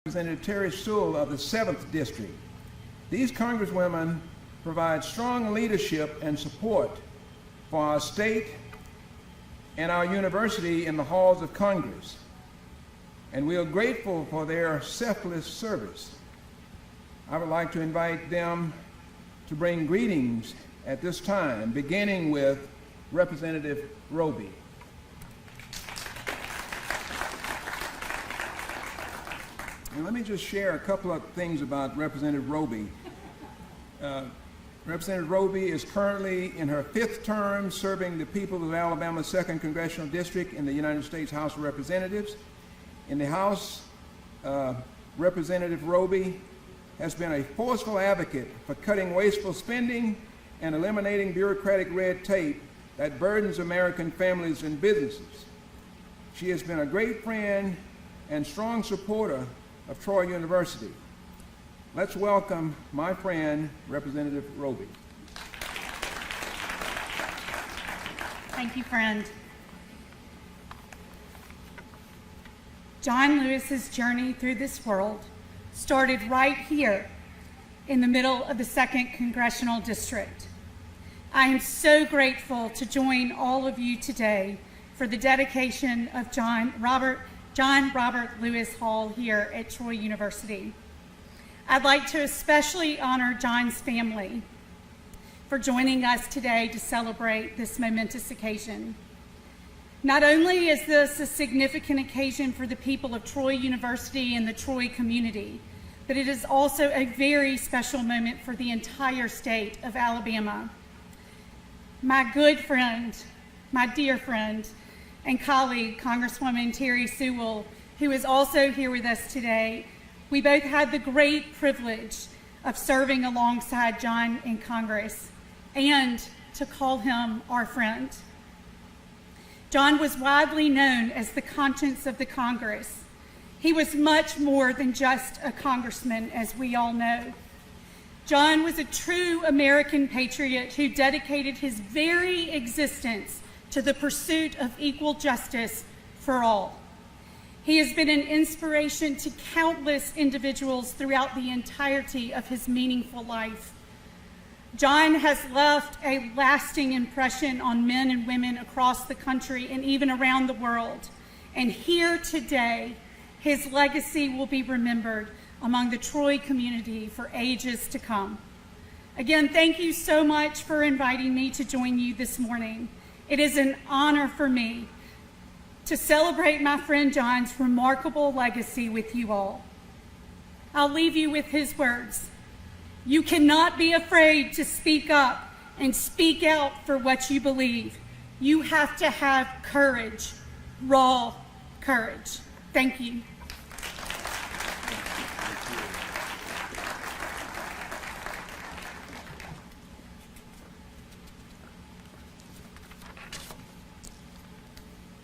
Representative Terry Sewell of the 7th District. These Congresswomen provide strong leadership and support for our state and our university in the halls of Congress, and we are grateful for their selfless service. I would like to invite them to bring greetings at this time, beginning with Representative Roby. And let me just share a couple of things about Representative Roby. Representative Roby is currently in her 5th term serving the people of Alabama's 2nd Congressional District in the United States House of Representatives. In the House, Representative Roby has been a forceful advocate for cutting wasteful spending and eliminating bureaucratic red tape that burdens American families and businesses. She has been a great friend and strong supporter of Troy University. Let's welcome my friend, Representative Roby. Thank you, friend. John Lewis's journey through this world started right here in the middle of the 2nd Congressional District. I am so grateful to join all of you today for the dedication of John Robert Lewis Hall here at Troy University. I'd like to especially honor John's family for joining us today to celebrate this momentous occasion. Not only is this a significant occasion for the people of Troy University and the Troy community, but it is also a very special moment for the entire state of Alabama. My good friend, my dear friend, and colleague, Congresswoman Terry Sewell, who is also here with us today, we both had the great privilege of serving alongside John in Congress and to call him our friend. John was widely known as the conscience of the Congress. He was much more than just a congressman, as we all know. John was a true American patriot who dedicated his very existence to the pursuit of equal justice for all. He has been an inspiration to countless individuals throughout the entirety of his meaningful life. John has left a lasting impression on men and women across the country and even around the world. And here today, his legacy will be remembered among the Troy community for ages to come. Again, thank you so much for inviting me to join you this morning. It is an honor for me to celebrate my friend John's remarkable legacy with you all. I'll leave you with his words. You cannot be afraid to speak up and speak out for what you believe. You have to have courage, raw courage. Thank you.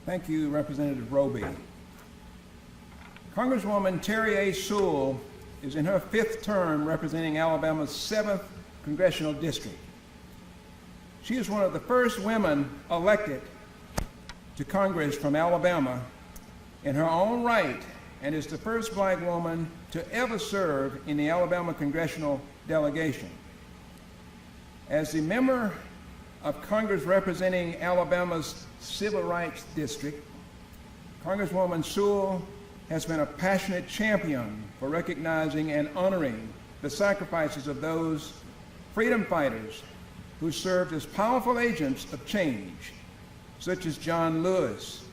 Thank you, Representative Roby. Congresswoman Terry A. Sewell is in her 5th term representing Alabama's 7th Congressional District. She is one of the first women elected to Congress from Alabama in her own right and is the first Black woman to ever serve in the Alabama Congressional Delegation. As the member of Congress representing Alabama's Civil Rights District, Congresswoman Sewell has been a passionate champion for recognizing and honoring the sacrifices of those freedom fighters who served as powerful agents of change, such as John Lewis,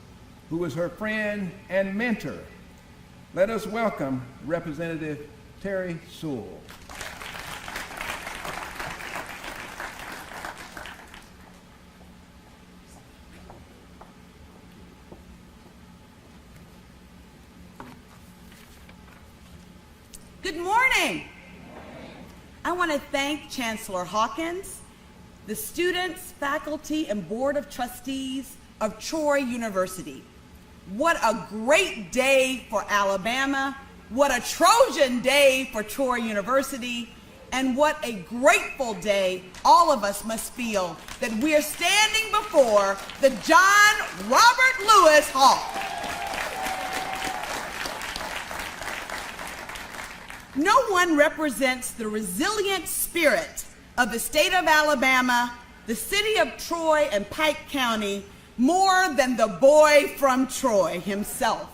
who was her friend and mentor. Let us welcome Representative Terry Sewell. Good morning. I want to thank Chancellor Hawkins, the students, faculty, and Board of Trustees of Troy University. What a great day for Alabama, what a Trojan day for Troy University, and what a grateful day all of us must feel that we are standing before the John Robert Lewis Hall. No one represents the resilient spirit of the state of Alabama, the city of Troy and Pike County, more than the boy from Troy himself,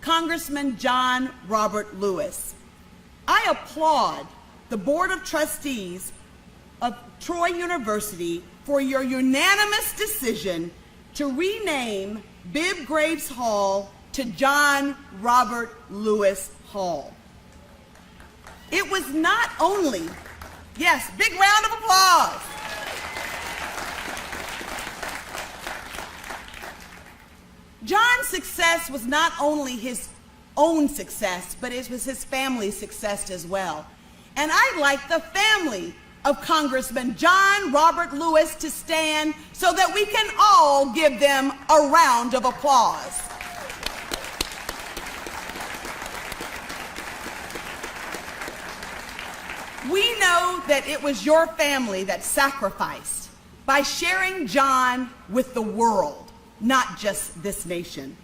Congressman John Robert Lewis. I applaud the Board of Trustees of Troy University for your unanimous decision to rename Bibb Graves Hall to John Robert Lewis Hall. It was not only, yes, big round of applause. John's success was not only his own success, but it was his family's success as well. And I'd like the family of Congressman John Robert Lewis to stand so that we can all give them a round of applause. We know that it was your family that sacrificed by sharing John with the world, not just this nation.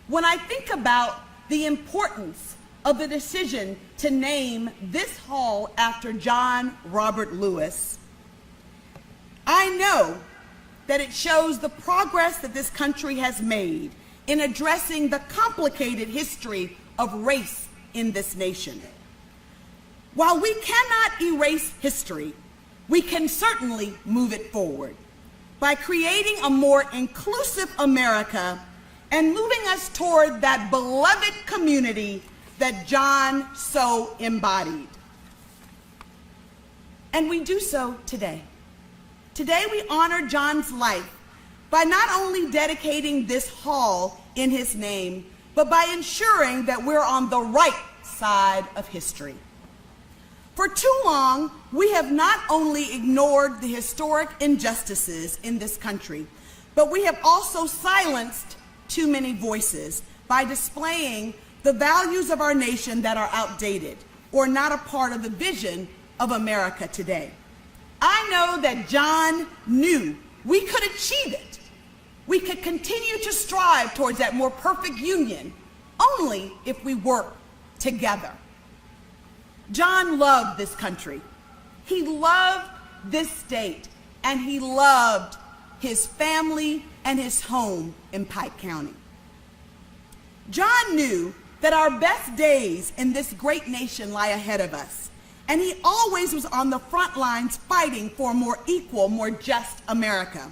When I think about the importance of the decision to name this hall after John Robert Lewis, I know that it shows the progress that this country has made in addressing the complicated history of race in this nation. While we cannot erase history, we can certainly move it forward by creating a more inclusive America and moving us toward that beloved community that John so embodied. And we do so today. Today we honor John's life by not only dedicating this hall in his name, but by ensuring that we're on the right side of history. For too long, we have not only ignored the historic injustices in this country, but we have also silenced too many voices by displaying the values of our nation that are outdated or not a part of the vision of America today. I know that John knew we could achieve it. We could continue to strive towards that more perfect union only if we work together. John loved this country. He loved this state, and he loved his family and his home in Pike County. John knew that our best days in this great nation lie ahead of us, and he always was on the front lines fighting for a more equal, more just America.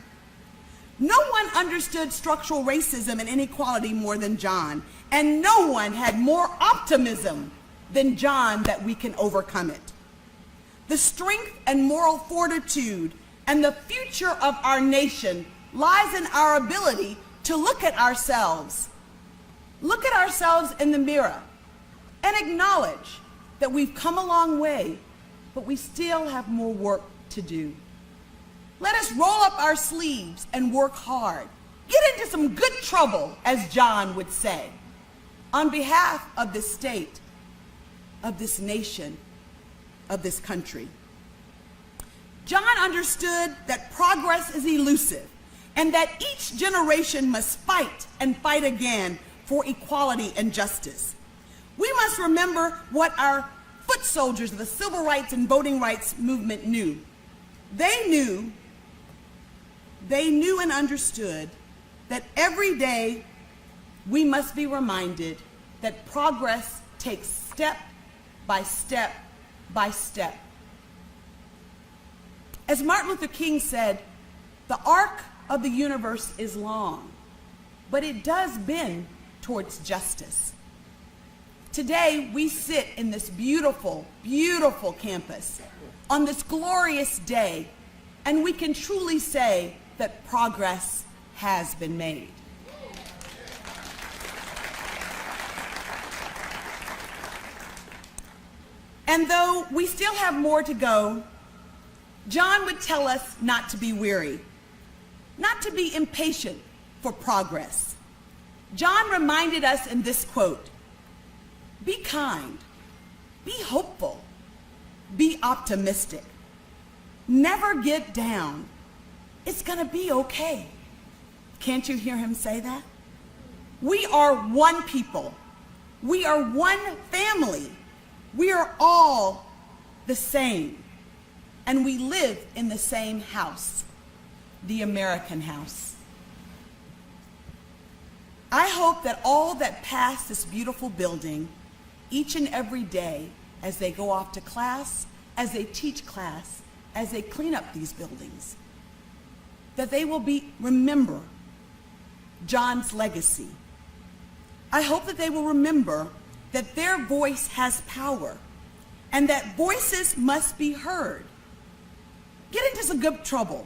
No one understood structural racism and inequality more than John, and no one had more optimism than John that we can overcome it. The strength and moral fortitude and the future of our nation lies in our ability to look at ourselves in the mirror and acknowledge that we've come a long way, but we still have more work to do. Let us roll up our sleeves and work hard. Get into some good trouble, as John would say, on behalf of this state, of this nation, of this country. John understood that progress is elusive and that each generation must fight and fight again for equality and justice. We must remember what our foot soldiers of the civil rights and voting rights movement knew. They knew and understood that every day we must be reminded that progress takes step by step by step. As Martin Luther King said, the arc of the universe is long, but it does bend towards justice. Today, we sit in this beautiful, beautiful campus on this glorious day, and we can truly say that progress has been made. And though we still have more to go, John would tell us not to be weary, not to be impatient for progress. John reminded us in this quote, "Be kind, be hopeful, be optimistic. Never get down. It's going to be okay." Can't you hear him say that? We are one people. We are one family. We are all the same, and we live in the same house, the American house. I hope that all that pass this beautiful building each and every day as they go off to class, as they teach class, as they clean up these buildings, that they will remember John's legacy. I hope that they will remember that their voice has power and that voices must be heard. Get into some good trouble,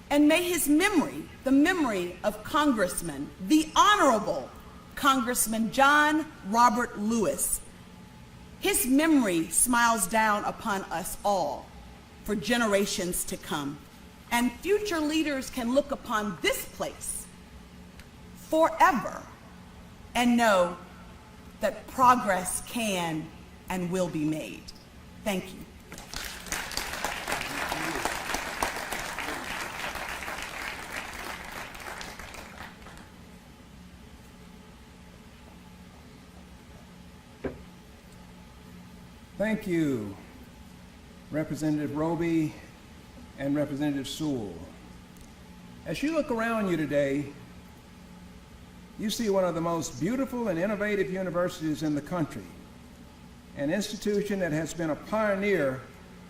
and may his memory, the memory of Congressman, the Honorable Congressman John Robert Lewis, his memory smiles down upon us all for generations to come. And future leaders can look upon this place forever and know that progress can and will be made. Thank you. Thank you, Representative Roby and Representative Sewell. As you look around you today, you see one of the most beautiful and innovative universities in the country, an institution that has been a pioneer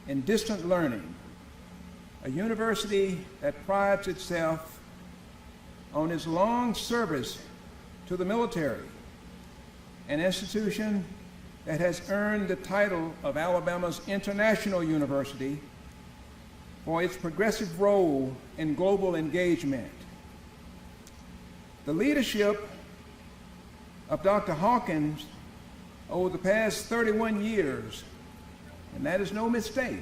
in distant learning, a university that prides itself on its long service to the military, an institution that has earned the title of Alabama's International University for its progressive role in global engagement. The leadership of Dr. Hawkins over the past 31 years, and that is no mistake,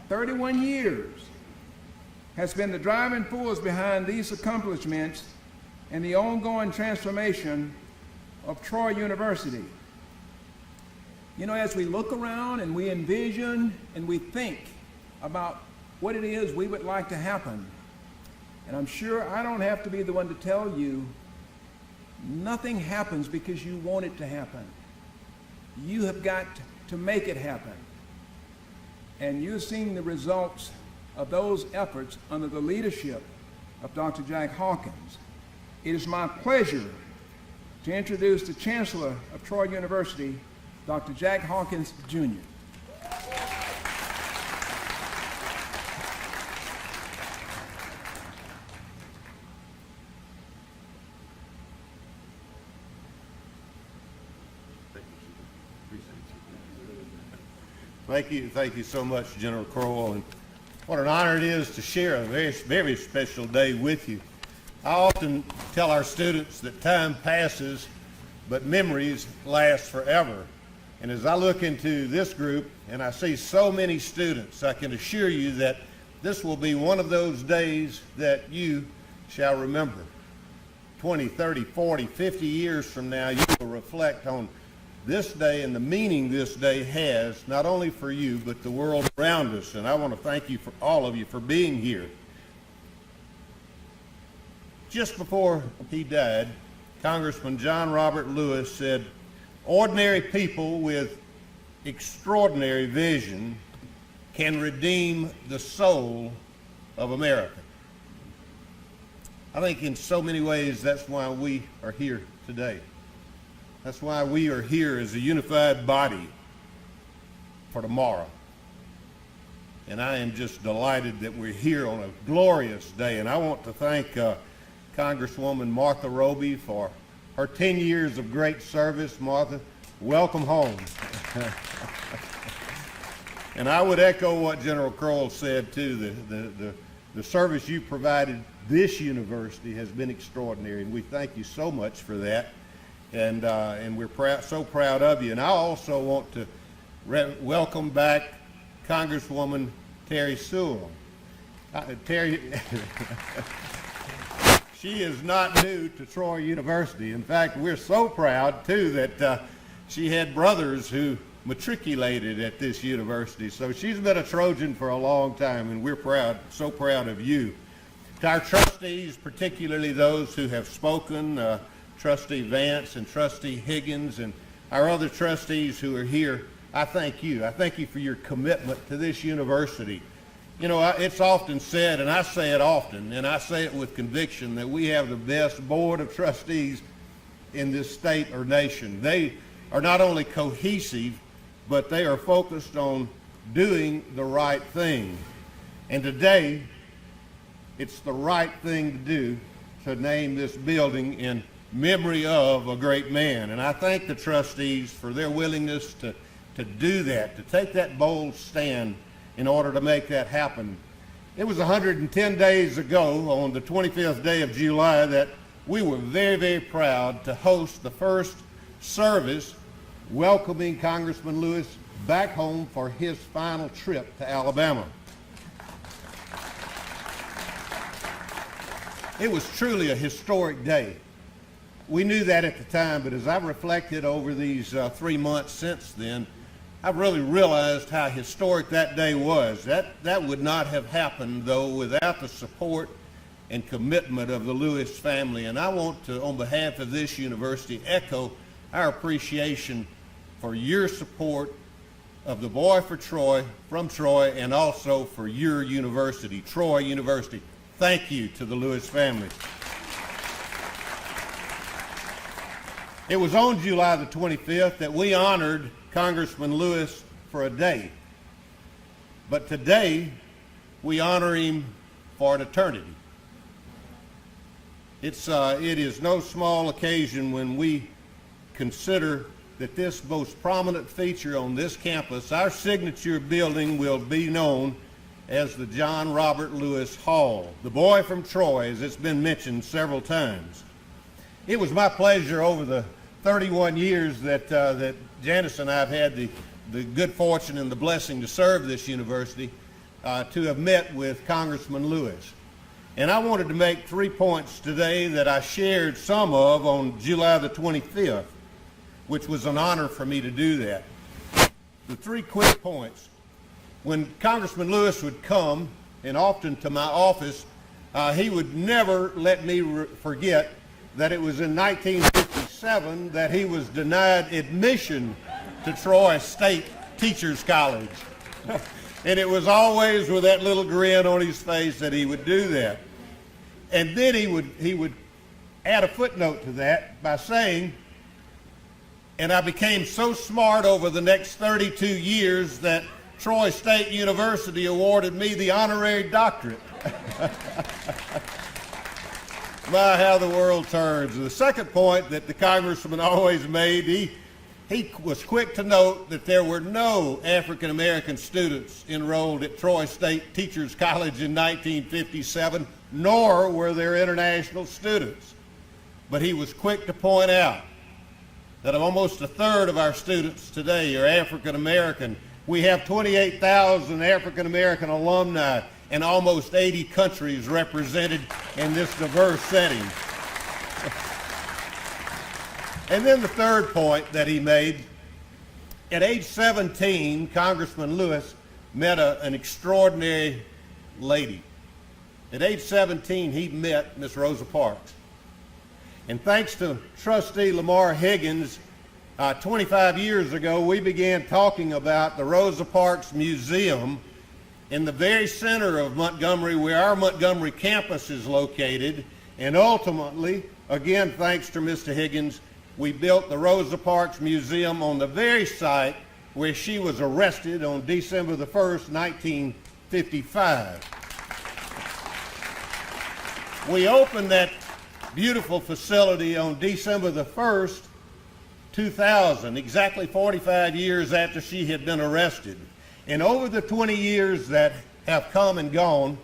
31 years, has been the driving force behind these accomplishments and the ongoing transformation of Troy University. You know, as we look around and we envision and we think about what it is we would like to happen, and I'm sure I don't have to be the one to tell you, nothing happens because you want it to happen. You have got to make it happen. And you're seeing the results of those efforts under the leadership of Dr. Jack Hawkins. It is my pleasure to introduce the Chancellor of Troy University, Dr. Jack Hawkins, Jr. Thank you so much, General Crowell, and what an honor it is to share a very, very special day with you. I often tell our students that time passes, but memories last forever. And as I look into this group and I see so many students, I can assure you that this will be one of those days that you shall remember. 20, 30, 40, 50 years from now, you will reflect on this day and the meaning this day has, not only for you, but the world around us. And I want to thank you, for all of you, for being here. Just before he died, Congressman John Robert Lewis said, "Ordinary people with extraordinary vision can redeem the soul of America." I think in so many ways that's why we are here today. That's why we are here as a unified body for tomorrow. And I am just delighted that we're here on a glorious day. And I want to thank Congresswoman Martha Roby for her 10 years of great service. Martha, welcome home. And I would echo what General Crowell said too. The service you provided this university has been extraordinary, and we thank you so much for that. And we're so proud of you. And I also want to welcome back Congresswoman Terry Sewell. Terry, she is not new to Troy University. In fact, we're so proud too that she had brothers who matriculated at this university. So she's been a Trojan for a long time, and we're proud, so proud of you. To our trustees, particularly those who have spoken, Trustee Vance and Trustee Higgins and our other trustees who are here I thank you. I thank you for your commitment to this university. You know, it's often said, and I say it often, and I say it with conviction, that we have the best board of trustees in this state or nation. They are not only cohesive, but they are focused on doing the right thing. And today, it's the right thing to do to name this building in memory of a great man. And I thank the trustees for their willingness to do that, to take that bold stand in order to make that happen. It was 110 days ago, on the 25th day of July, that we were very, very proud to host the first service welcoming Congressman Lewis back home for his final trip to Alabama. It was truly a historic day. We knew that at the time, but as I've reflected over these 3 months since then, I've really realized how historic that day was. That would not have happened, though, without the support and commitment of the Lewis family. And I want to, on behalf of this university, echo our appreciation for your support of the boy for Troy, from Troy, and also for your university, Troy University. Thank you to the Lewis family. It was on July the 25th that we honored Congressman Lewis for a day. But today, we honor him for an eternity. It is no small occasion when we consider that this most prominent feature on this campus, our signature building, will be known as the John Robert Lewis Hall, the boy from Troy, as it's been mentioned several times. It was my pleasure over the 31 years that Janice and I have had the good fortune and the blessing to serve this university, to have met with Congressman Lewis. And I wanted to make 3 points today that I shared some of on July the 25th, which was an honor for me to do that. The 3 quick points. When Congressman Lewis would come, and often to my office, he would never let me forget that it was in 1957 that he was denied admission to Troy State Teachers College. And it was always with that little grin on his face that he would do that. And then he would add a footnote to that by saying, and I became so smart over the next 32 years that Troy State University awarded me the honorary doctorate. My, how the world turns. The second point that the congressman always made, he was quick to note that there were no African-American students enrolled at Troy State Teachers College in 1957, nor were there international students. But he was quick to point out that almost a third of our students today are African-American. We have 28,000 African-American alumni and almost 80 countries represented in this diverse setting. And then the third point that he made, at age 17, Congressman Lewis met an extraordinary lady. At age 17, he met Miss Rosa Parks. And thanks to Trustee Lamar Higgins, 25 years ago, we began talking about the Rosa Parks Museum in the very center of Montgomery, where our Montgomery campus is located. And ultimately, again, thanks to Mr. Higgins, we built the Rosa Parks Museum on the very site where she was arrested on December the 1st, 1955. We opened that beautiful facility on December the 1st, 2000, exactly 45 years after she had been arrested. And over the 20 years that have come and gone,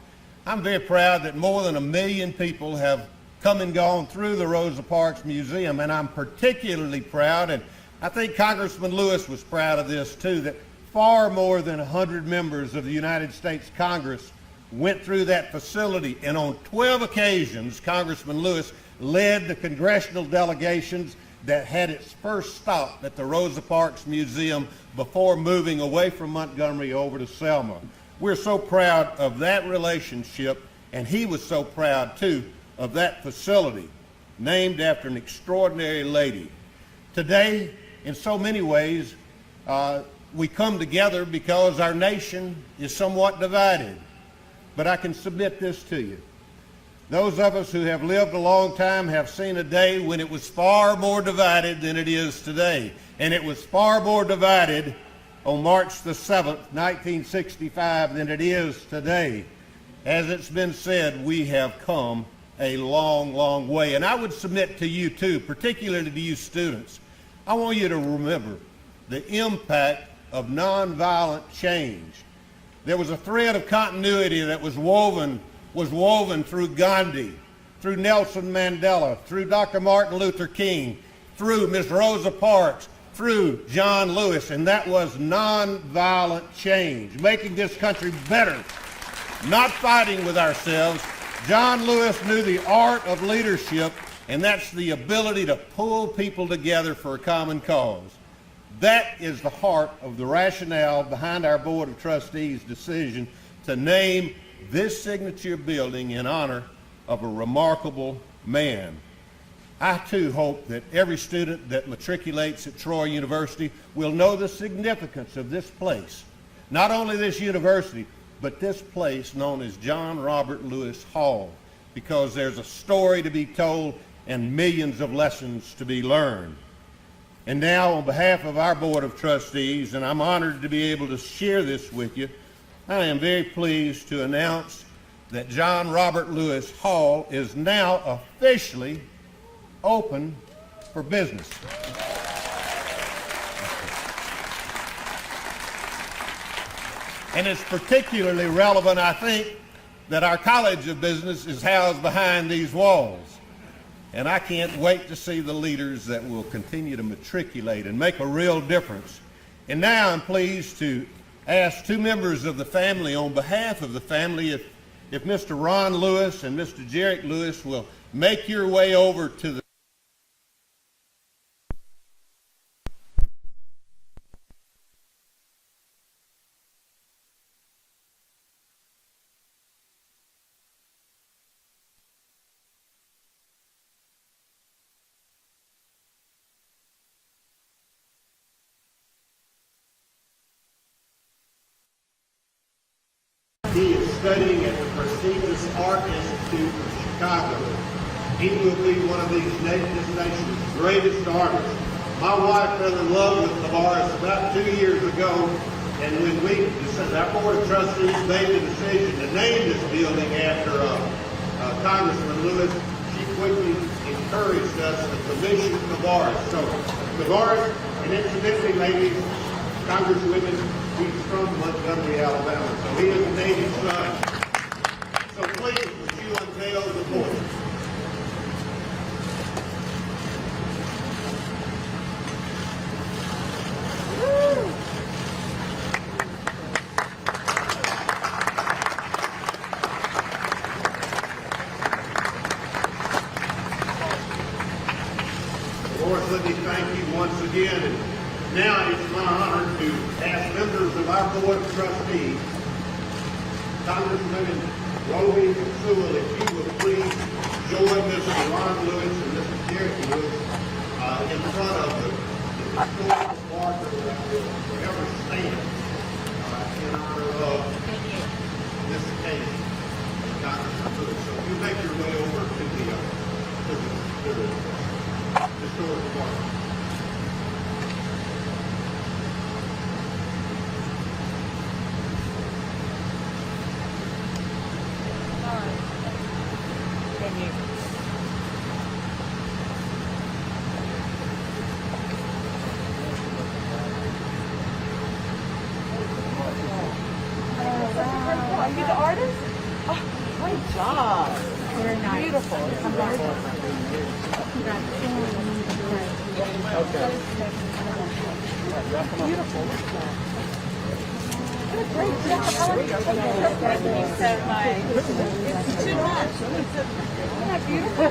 I'm very proud that more than 1 million people have come and gone through the Rosa Parks Museum. And I'm particularly proud, and I think Congressman Lewis was proud of this too, that far more than 100 members of the United States Congress went through that facility. And on 12 occasions, Congressman Lewis led the congressional delegations that had its first stop at the Rosa Parks Museum before moving away from Montgomery over to Selma. We're so proud of that relationship, and he was so proud too of that facility, named after an extraordinary lady. Today, in so many ways, we come together because our nation is somewhat divided. But I can submit this to you. Those of us who have lived a long time have seen a day when it was far more divided than it is today. And it was far more divided on March the 7th, 1965 than it is today. As it's been said, we have come a long, long way. And I would submit to you too, particularly to you students, I want you to remember the impact of nonviolent change. There was a thread of continuity that was woven through Gandhi, through Nelson Mandela, through Dr. Martin Luther King, through Ms. Rosa Parks, through John Lewis, and that was nonviolent change, making this country better, not fighting with ourselves. John Lewis knew the art of leadership, and that's the ability to pull people together for a common cause. That is the heart of the rationale behind our Board of Trustees' decision to name this signature building in honor of a remarkable man. I too hope that every student that matriculates at Troy University will know the significance of this place. Not only this university, but this place known as John Robert Lewis Hall, because there's a story to be told and millions of lessons to be learned. And now, on behalf of our Board of Trustees, and I'm honored to be able to share this with you, I am very pleased to announce that John Robert Lewis Hall is now officially open for business. And it's particularly relevant, I think, that our College of Business is housed behind these walls. And I can't wait to see the leaders that will continue to matriculate and make a real difference. And now I'm pleased to ask two members of the family on behalf of the family if Mr. Ron Lewis and Mr. Jarek Lewis will make your way over to the He is studying at the prestigious Art Institute of Chicago. He will be one of this nation's greatest artists. My wife fell in love with Tavares about 2 years ago, and when our Board of Trustees made the decision to name this building after Congressman Lewis, she quickly encouraged us to commission Tavares. So Tavares, and incidentally, maybe Congresswoman, he's from Montgomery, Alabama, so he is a native son. So please, would you unveil the board? Lord, let me thank you once again. And now it's my honor to ask members of our Board of Trustees, Congresswoman Rosa and Sewell, if you would please join Mr. Ron Lewis and Mr. Jarek Lewis in front of the historical marker that will forever stand in honor of this occasion, Congressman Lewis. So if you make your way over to the historical marker. Are you the artist? Oh, great job. Very nice. Beautiful. Okay. Beautiful. What a great job. I want to take a picture with me so much. It's too much. Isn't that beautiful?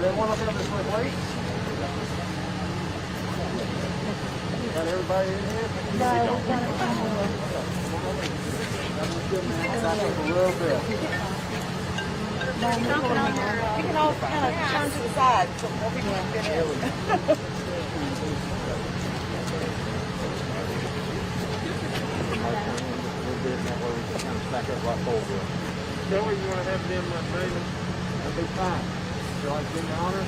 They want us to have this with weights? Got everybody in here? No, we've got it somewhere. That was good, man. Back up a little bit. You can all kind of turn to the side so more people can get in. Kelly, you want to have them, David? That'd be fine. Would you like to give me honor?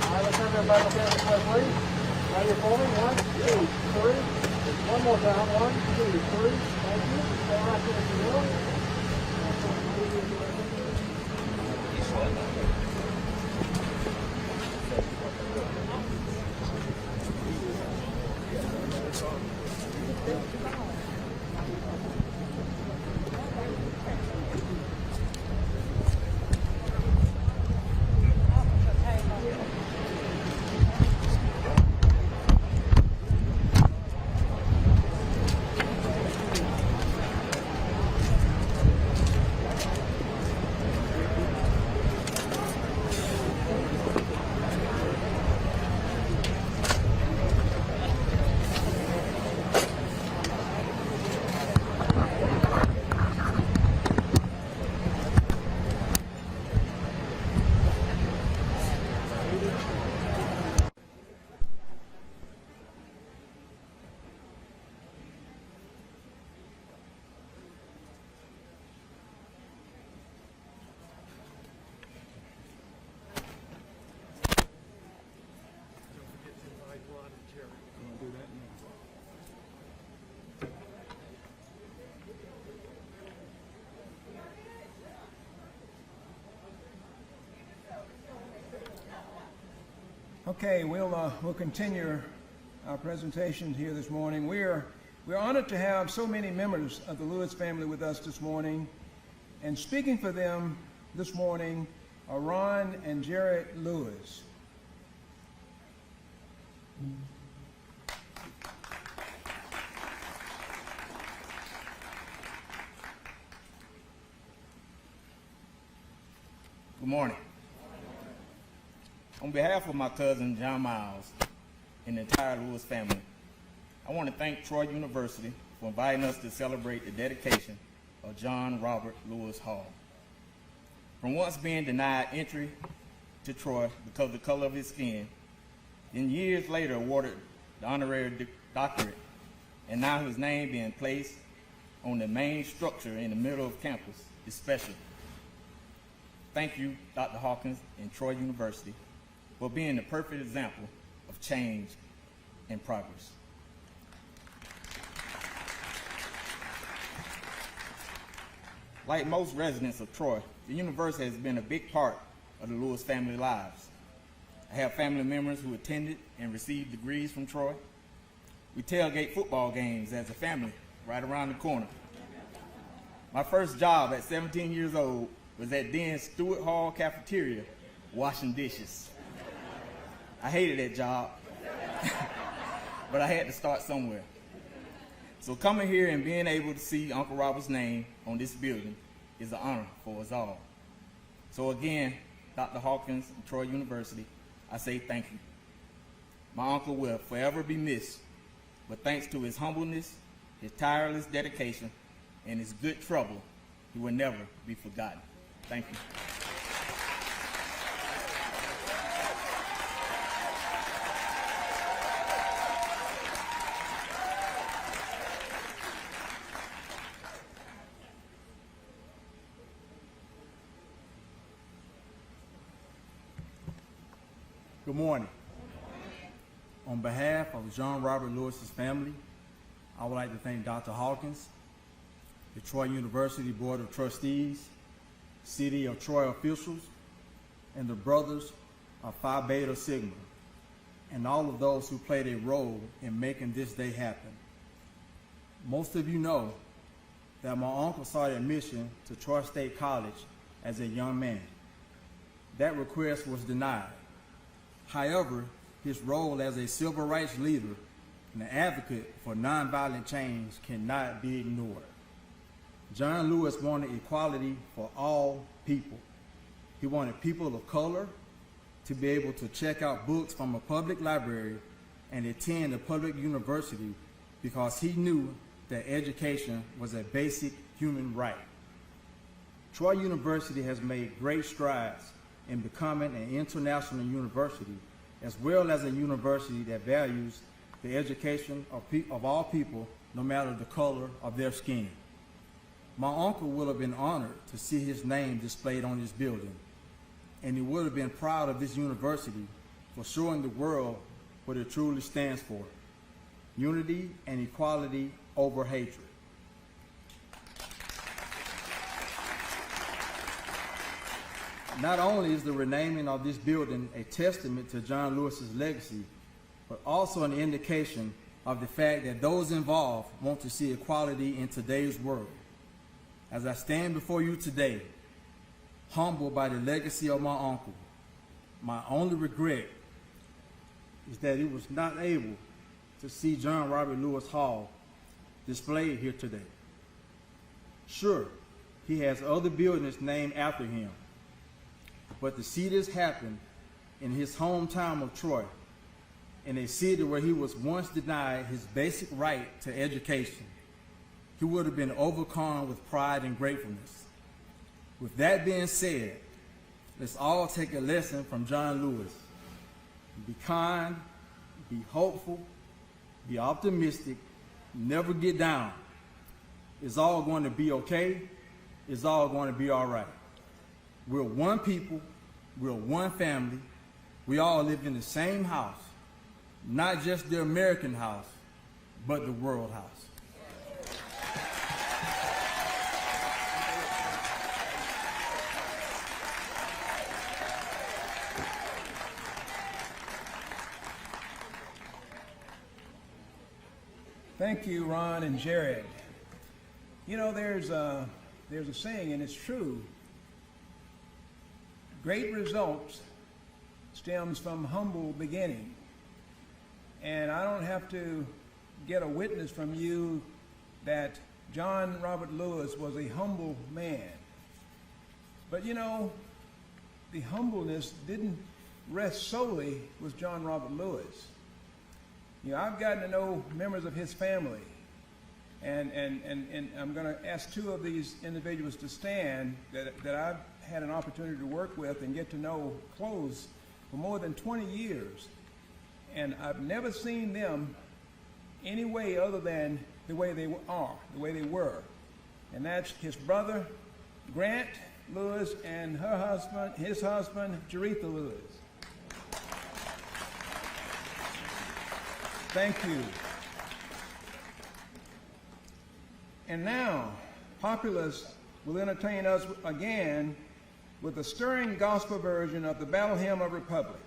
All right, let's have everybody look at this way, please. Now you're for me. 1, 2, 3. One more time. 1, 2, 3. Thank you. Stay right there if you will. Okay, we'll continue our presentation here this morning. We're honored to have so many members of the Lewis family with us this morning, and speaking for them this morning are Ron and Jared Lewis. Good morning. On behalf of my cousin John Miles and the entire Lewis family, I want to thank Troy University for inviting us to celebrate the dedication of John Robert Lewis Hall. From once being denied entry to Troy because of the color of his skin, then years later awarded the honorary doctorate, and now his name being placed on the main structure in the middle of campus is special. Thank you, Dr. Hawkins and Troy University, for being the perfect example of change and progress. Like most residents of Troy, the university has been a big part of the Lewis family lives. I have family members who attended and received degrees from Troy. We tailgate football games as a family right around the corner. My first job at 17 years old was at then Stewart Hall cafeteria washing dishes. I hated that job, but I had to start somewhere. So coming here and being able to see Uncle Robert's name on this building is an honor for us all. So again, Dr. Hawkins and Troy University, I say thank you. My uncle will forever be missed, but thanks to his humbleness, his tireless dedication, and his good trouble, he will never be forgotten. Thank you. Good morning. On behalf of John Robert Lewis's family, I would like to thank Dr. Hawkins, the Troy University Board of Trustees, City of Troy officials, and the brothers of Phi Beta Sigma, and all of those who played a role in making this day happen. Most of you know that my uncle sought admission to Troy State College as a young man. That request was denied. However, his role as a civil rights leader and an advocate for nonviolent change cannot be ignored. John Lewis wanted equality for all people. He wanted people of color to be able to check out books from a public library and attend a public university because he knew that education was a basic human right. Troy University has made great strides in becoming an international university, as well as a university that values the education of all people, no matter the color of their skin. My uncle would have been honored to see his name displayed on this building, and he would have been proud of this university for showing the world what it truly stands for: unity and equality over hatred. Not only is the renaming of this building a testament to John Lewis's legacy, but also an indication of the fact that those involved want to see equality in today's world. As I stand before you today, humbled by the legacy of my uncle, my only regret is that he was not able to see John Robert Lewis Hall displayed here today. Sure, he has other buildings named after him, but to see this happen in his hometown of Troy, in a city where he was once denied his basic right to education, he would have been overcome with pride and gratefulness. With that being said, let's all take a lesson from John Lewis. Be kind, be hopeful, be optimistic, never get down. It's all going to be okay. It's all going to be all right. We're one people. We're one family. We all live in the same house, not just the American house, but the world house. Thank you, Ron and Jared. You know, there's a saying, and it's true. Great results stems from humble beginning. And I don't have to get a witness from you that John Robert Lewis was a humble man. But you know, the humbleness didn't rest solely with John Robert Lewis. You know, I've gotten to know members of his family, and I'm going to ask two of these individuals to stand that I've had an opportunity to work with and get to know close for more than 20 years. And I've never seen them any way other than the way they are, the way they were. And that's his brother, Grant Lewis, and his husband, Jaretha Lewis. Thank you. And now, Populous will entertain us again with a stirring gospel version of the Battle Hymn of Republic.